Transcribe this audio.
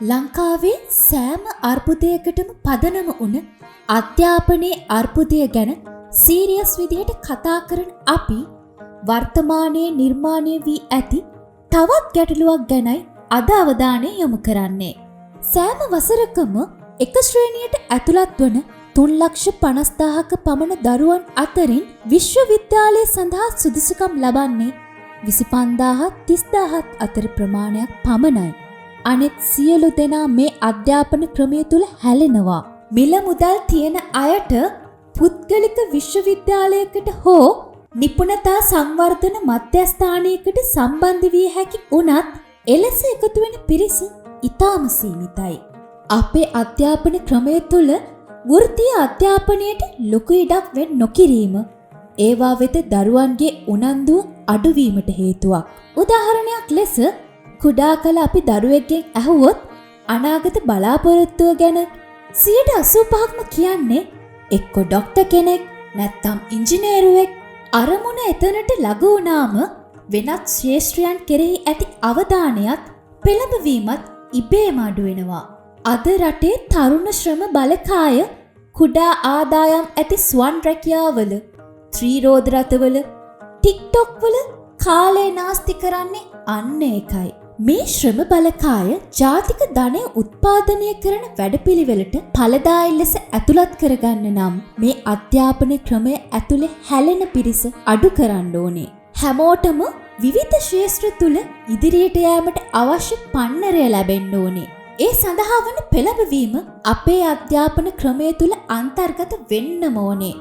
ලංකාවේ සෑම අර්බුදයකටම පදනම වුණ අධ්‍යාපනයේ අර්බුදය ගැන සීරියස් විදිහට කතා කරන අපි වර්තමානයේ නිර්මාණය වී ඇති තවත් ගැටලුවක් ගැනයි අද අවධානය යොමු කරන්නේ. සෑම වසරකම එක ශ්‍රේණියට ඇතුළත් වන 3,50,000ක පමණ දරුවන් අතරින් විශ්වවිද්‍යාලය සඳහා සුදුසුකම් ලබන්නේ 25,000-30,000 අතර ප්‍රමාණයක් පමණයි. අනෙත් සියලු දෙනා මේ අධ්‍යාපන ක්‍රමය තුල හැලෙනවා. මිල මුදල් තියෙන අයට පුද්ගලික විශ්වවිද්‍යාලයකට හෝ නිපුණතා සංවර්ධන මධ්‍යස්ථානයකට සම්බන්ධ විය හැකි වුණත් එලෙස එකතු වෙන පිරිස ඉතාම සීමිතයි. අපේ අධ්‍යාපන ක්‍රමය තුල වෘත්තීය අධ්‍යාපනයට ලොකු ඉඩක් වෙන් නොකිරීම ඒවා වෙත දරුවන්ගේ උනන්දුව අඩුවීමට හේතුවක්. උදාහරණයක් ලෙස කුඩා කල අපි දරුවෙක්ගෙන් ඇහුවොත් අනාගත බලාපොරොත්තුව ගැන 85%ක්ම කියන්නේ එක්ක ඩොක්ටර් කෙනෙක් නැත්නම් ඉංජිනේරුවෙක්. අරමුණ එතනට ළඟ වුණාම වෙනත් ශ්‍රේෂ්ඨයන් කෙරෙහි ඇති අවධානයත් පෙළඹවීමත් ඉබේම අඩු වෙනවා. අද රටේ තරුණ ශ්‍රම බලකාය කුඩා ආදායම් ඇති ස්වන් රැකියාවල, ත්‍රිරෝද රථවල, ටික්ටොක් වල කාලය නාස්ති කරන්නේ අන්න ඒකයි. මේ ශ්‍රම බලකාය ජාතික ධනය උත්පාදනය කරන වැඩපිළිවෙලට ඵලදායී ලෙස ඇතුළත් කරගන්න නම් මේ අධ්‍යාපන ක්‍රමය ඇතුලේ හැලෙන පිරිස අඩු කරන්න ඕනේ. හැමෝටම විවිධ ශාස්ත්‍ර තුල ඉදිරියට යාමට අවශ්‍ය පන්නරය ලැබෙන්න ඕනේ. ඒ සඳහා වන පෙළඹවීම අපේ අධ්‍යාපන ක්‍රමය තුල අන්තර්ගත වෙන්නම ඕනේ.